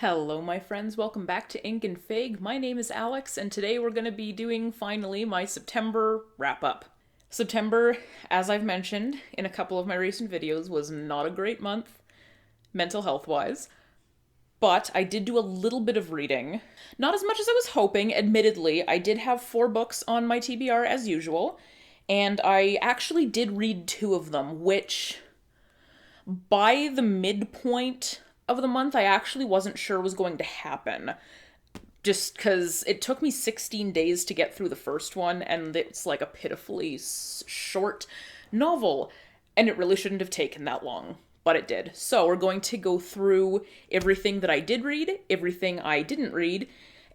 Hello, my friends. Welcome back to Ink and Fig. My name is Alex, and today we're going to be doing, finally, my September wrap-up. September, as I've mentioned in a couple of my recent videos, was not a great month, mental health-wise, but I did do a little bit of reading. Not as much as I was hoping, admittedly. I did have 4 books on my TBR as usual, and I actually did read 2 of them, which, by the midpoint of the month, I actually wasn't sure was going to happen. Just because it took me 16 days to get through the first one, and it's like a pitifully short novel, and it really shouldn't have taken that long, but it did. So we're going to go through everything that I did read, everything I didn't read,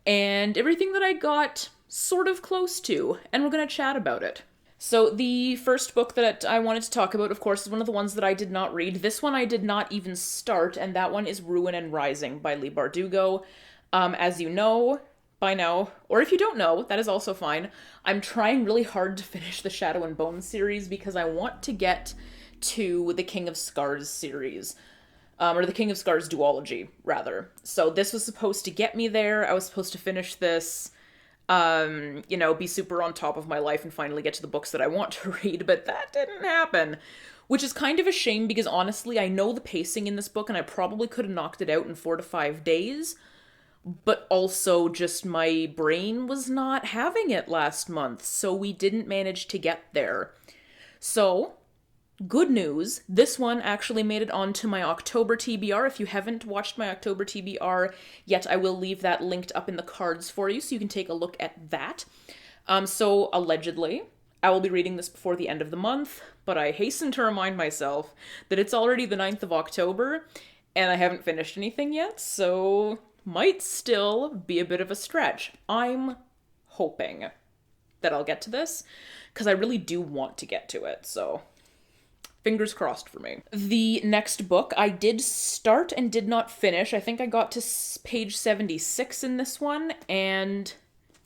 and everything that I got sort of close to, and we're going to chat about it. So the first book that I wanted to talk about, of course, is one of the ones that I did not read. This one I did not even start, and that one is Ruin and Rising by Leigh Bardugo. As you know by now, or if you don't know, that is also fine. I'm trying really hard to finish the Shadow and Bone series because I want to get to the King of Scars series. Or the King of Scars duology, rather. So this was supposed to get me there. I was supposed to finish this, be super on top of my life and finally get to the books that I want to read, but that didn't happen. Which is kind of a shame because honestly, I know the pacing in this book and I probably could have knocked it out in 4 to 5 days, but also just my brain was not having it last month, so we didn't manage to get there. So, good news, this one actually made it onto my October TBR. If you haven't watched my October TBR yet, I will leave that linked up in the cards for you so you can take a look at that. So, allegedly, I will be reading this before the end of the month, but I hasten to remind myself that it's already the 9th of October, and I haven't finished anything yet, so might still be a bit of a stretch. I'm hoping that I'll get to this, because I really do want to get to it, so fingers crossed for me. The next book I did start and did not finish. I think I got to page 76 in this one, and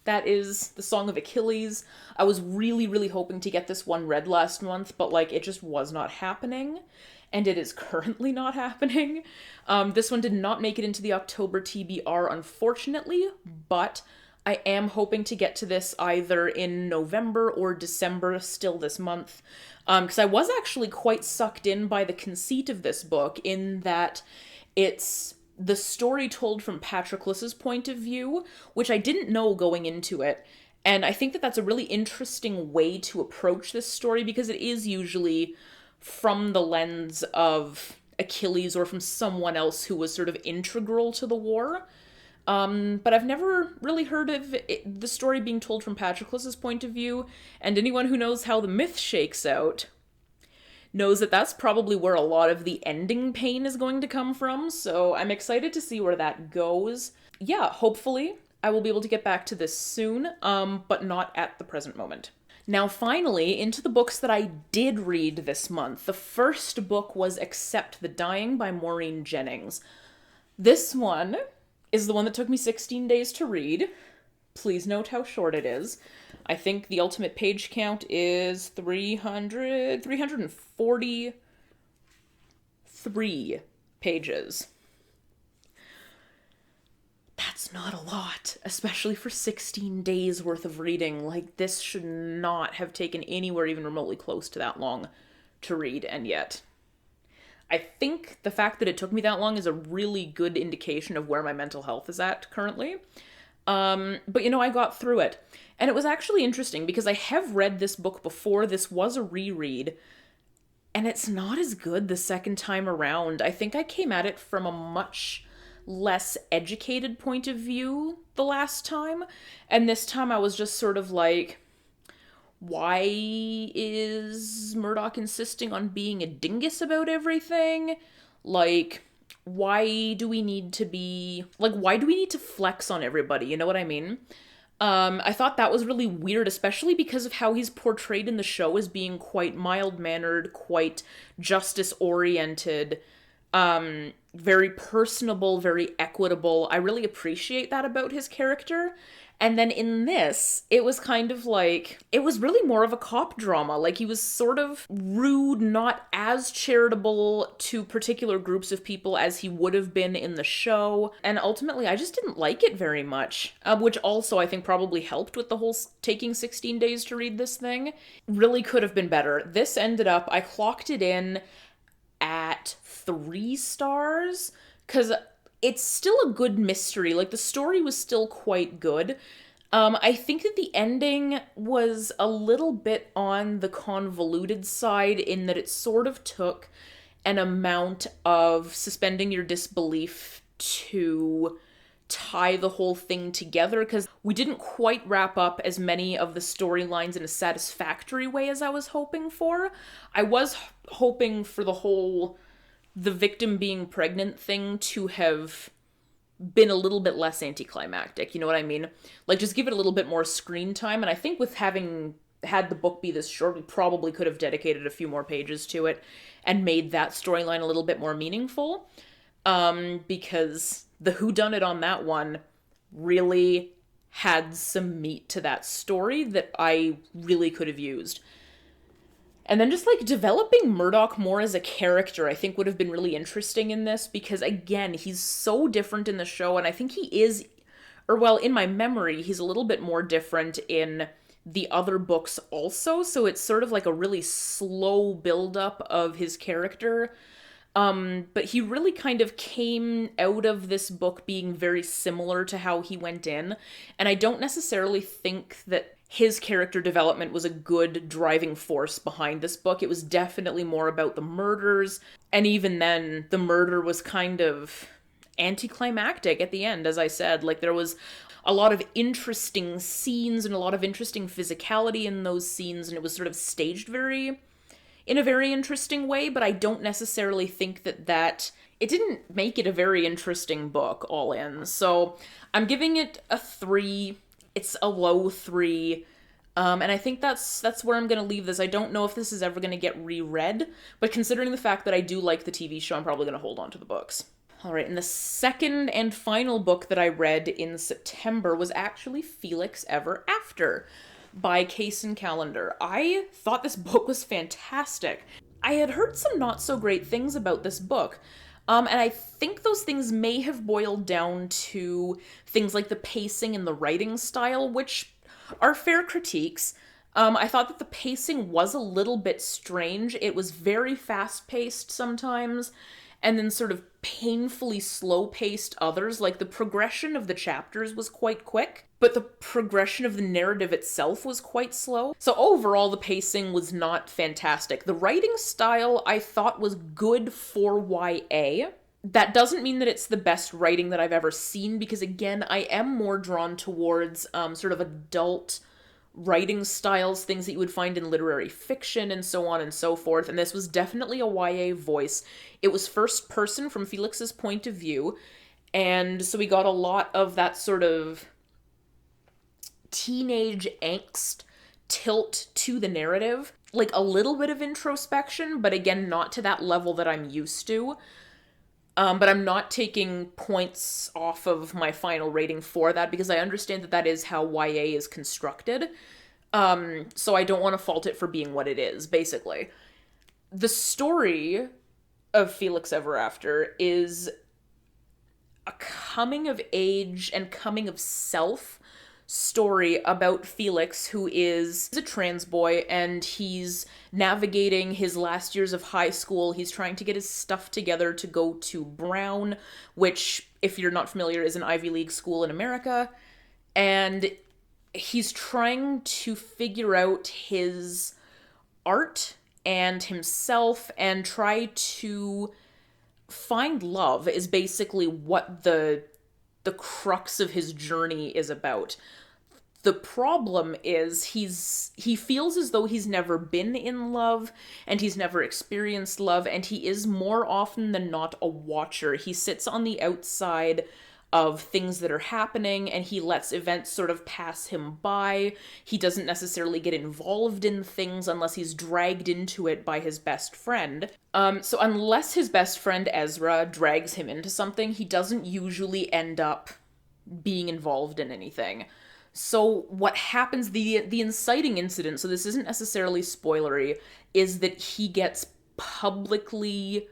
that is The Song of Achilles. I was really, really hoping to get this one read last month, but it just was not happening, and it is currently not happening. This one did not make it into the October TBR, unfortunately, but I am hoping to get to this either in November or December still this month, because I was actually quite sucked in by the conceit of this book in that it's the story told from Patroclus's point of view, which I didn't know going into it. And I think that that's a really interesting way to approach this story because it is usually from the lens of Achilles or from someone else who was sort of integral to the war. But I've never really heard of the story being told from Patroclus's point of view, and anyone who knows how the myth shakes out knows that that's probably where a lot of the ending pain is going to come from, so I'm excited to see where that goes. Yeah, hopefully I will be able to get back to this soon, but not at the present moment. Now finally, into the books that I did read this month. The first book was Accept the Dying by Maureen Jennings. This one is the one that took me 16 days to read. Please note how short it is. I think the ultimate page count is 343 pages. That's not a lot, especially for 16 days worth of reading. This should not have taken anywhere even remotely close to that long to read, and yet I think the fact that it took me that long is a really good indication of where my mental health is at currently. But I got through it. And it was actually interesting because I have read this book before. This was a reread, and it's not as good the second time around. I think I came at it from a much less educated point of view the last time, and this time I was just sort of like, why is Murdoch insisting on being a dingus about everything? Why do we need to flex on everybody? You know what I mean? I thought that was really weird, especially because of how he's portrayed in the show as being quite mild-mannered, quite justice-oriented, very personable, very equitable. I really appreciate that about his character. And then in this, it was kind of like, it was really more of a cop drama. Like, he was sort of rude, not as charitable to particular groups of people as he would have been in the show. And ultimately, I just didn't like it very much, which also I think probably helped with the whole taking 16 days to read this thing. Really could have been better. This ended up, I clocked it in at 3 stars, because it's still a good mystery. Like, the story was still quite good. I think that the ending was a little bit on the convoluted side in that it sort of took an amount of suspending your disbelief to tie the whole thing together, because we didn't quite wrap up as many of the storylines in a satisfactory way as I was hoping for. I was hoping for the victim being pregnant thing to have been a little bit less anticlimactic, you know what I mean? Like, just give it a little bit more screen time, and I think with having had the book be this short, we probably could have dedicated a few more pages to it and made that storyline a little bit more meaningful, because the whodunit on that one really had some meat to that story that I really could have used. And then just, like, developing Murdoch more as a character, I think would have been really interesting in this, because, again, he's so different in the show, and I think he is, or, well, in my memory, he's a little bit more different in the other books also, so it's sort of like a really slow build-up of his character. But he really kind of came out of this book being very similar to how he went in, and I don't necessarily think that his character development was a good driving force behind this book. It was definitely more about the murders, and even then, the murder was kind of anticlimactic at the end, as I said. Like, there was a lot of interesting scenes and a lot of interesting physicality in those scenes, and it was sort of staged in a very interesting way, but I don't necessarily think that it didn't make it a very interesting book all in. So I'm giving it a 3. It's a low 3. And I think that's where I'm going to leave this. I don't know if this is ever going to get reread, but considering the fact that I do like the TV show, I'm probably going to hold on to the books. All right, and the second and final book that I read in September was actually Felix Ever After by Kaysen Callender. I thought this book was fantastic. I had heard some not so great things about this book. And I think those things may have boiled down to things like the pacing and the writing style, which are fair critiques. I thought that the pacing was a little bit strange. It was very fast-paced sometimes, and then sort of painfully slow-paced others. Like, the progression of the chapters was quite quick, but the progression of the narrative itself was quite slow. So overall, the pacing was not fantastic. The writing style, I thought, was good for YA. That doesn't mean that it's the best writing that I've ever seen, because, again, I am more drawn towards sort of adult writing styles, things that you would find in literary fiction and so on and so forth, and this was definitely a YA voice. It was first person from Felix's point of view, and so we got a lot of that sort of teenage angst tilt to the narrative, like a little bit of introspection, but again, not to that level that I'm used to. But I'm not taking points off of my final rating for that, because I understand that that is how YA is constructed. So I don't want to fault it for being what it is, basically. The story of Felix Ever After is a coming of age and coming of self story about Felix, who is a trans boy, and he's navigating his last years of high school. He's trying to get his stuff together to go to Brown, which, if you're not familiar, is an Ivy League school in America, and he's trying to figure out his art and himself and try to find love is basically what the crux of his journey is about. The problem is he feels as though he's never been in love, and he's never experienced love, and he is more often than not a watcher. He sits on the outside of things that are happening, and he lets events sort of pass him by. He doesn't necessarily get involved in things unless he's dragged into it by his best friend. So unless his best friend Ezra drags him into something, he doesn't usually end up being involved in anything. So what happens, the inciting incident, so this isn't necessarily spoilery, is that he gets publicly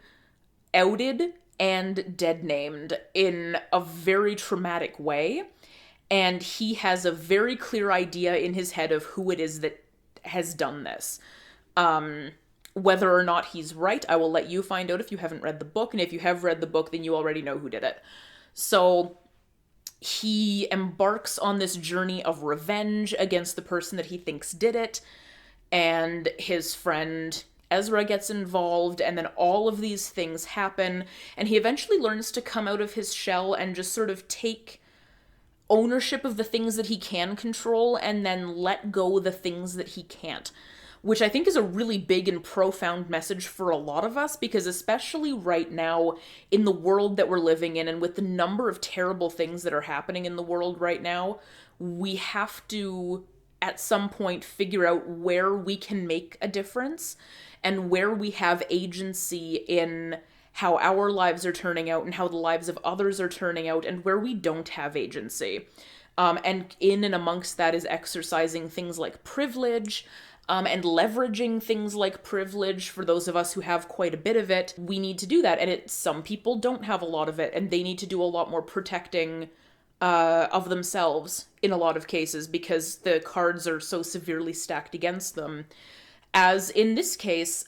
outed and dead named in a very traumatic way. And he has a very clear idea in his head of who it is that has done this. Whether or not he's right, I will let you find out if you haven't read the book. And if you have read the book, then you already know who did it. So he embarks on this journey of revenge against the person that he thinks did it. And his friend Ezra gets involved, and then all of these things happen. And he eventually learns to come out of his shell and just sort of take ownership of the things that he can control and then let go the things that he can't, which I think is a really big and profound message for a lot of us, because especially right now in the world that we're living in and with the number of terrible things that are happening in the world right now, we have to at some point figure out where we can make a difference and where we have agency in how our lives are turning out and how the lives of others are turning out, and where we don't have agency. And in and amongst that is exercising things like privilege, and leveraging things like privilege for those of us who have quite a bit of it. We need to do that, and some people don't have a lot of it, and they need to do a lot more protecting of themselves in a lot of cases, because the cards are so severely stacked against them. As in this case,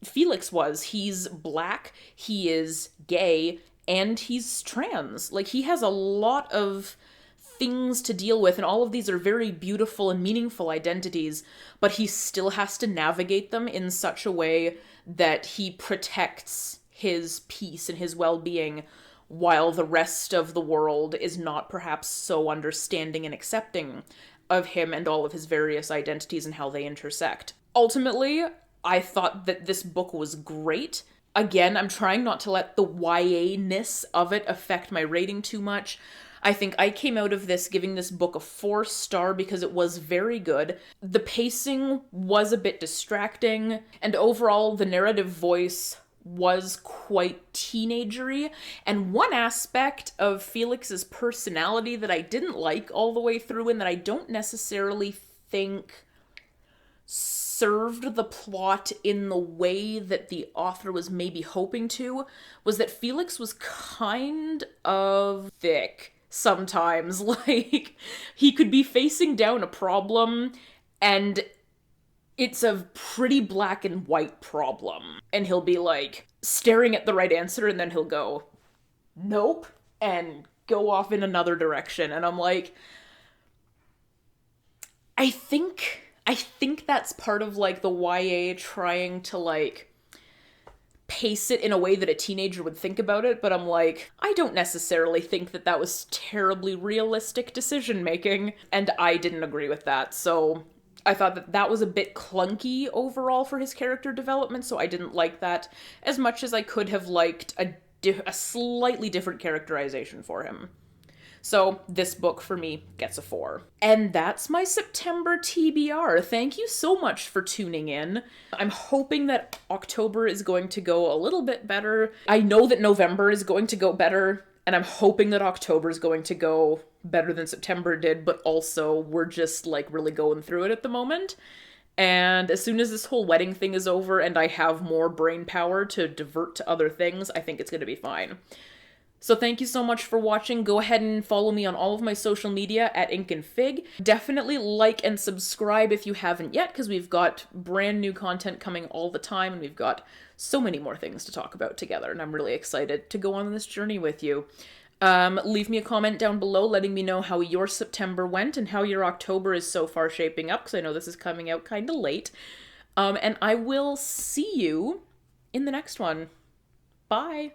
Felix was. He's black, he is gay, and he's trans. Like, he has a lot of things to deal with, and all of these are very beautiful and meaningful identities, but he still has to navigate them in such a way that he protects his peace and his well-being, while the rest of the world is not perhaps so understanding and accepting of him and all of his various identities and how they intersect. Ultimately, I thought that this book was great. Again, I'm trying not to let the YA-ness of it affect my rating too much. I think I came out of this giving this book a 4-star because it was very good. The pacing was a bit distracting, and overall the narrative voice was quite teenagery. And one aspect of Felix's personality that I didn't like all the way through, and that I don't necessarily think served the plot in the way that the author was maybe hoping to, was that Felix was kind of thick sometimes. Like, he could be facing down a problem, and it's a pretty black and white problem, and he'll be like staring at the right answer, and then he'll go, nope, and go off in another direction. And I'm like, I think that's part of like the YA trying to like pace it in a way that a teenager would think about it, but I'm like, I don't necessarily think that that was terribly realistic decision making, and I didn't agree with that. So I thought that that was a bit clunky overall for his character development, so I didn't like that as much as I could have liked a slightly different characterization for him. So this book for me gets a 4. And that's my September TBR. Thank you so much for tuning in. I'm hoping that October is going to go a little bit better. I know that November is going to go better, and I'm hoping that October is going to go better than September did, but also we're just like really going through it at the moment. And as soon as this whole wedding thing is over and I have more brain power to divert to other things, I think it's going to be fine. So thank you so much for watching. Go ahead and follow me on all of my social media at Ink and Fig. Definitely like and subscribe if you haven't yet, because we've got brand new content coming all the time, and we've got so many more things to talk about together, and I'm really excited to go on this journey with you. Leave me a comment down below letting me know how your September went and how your October is so far shaping up, because I know this is coming out kind of late. And I will see you in the next one. Bye!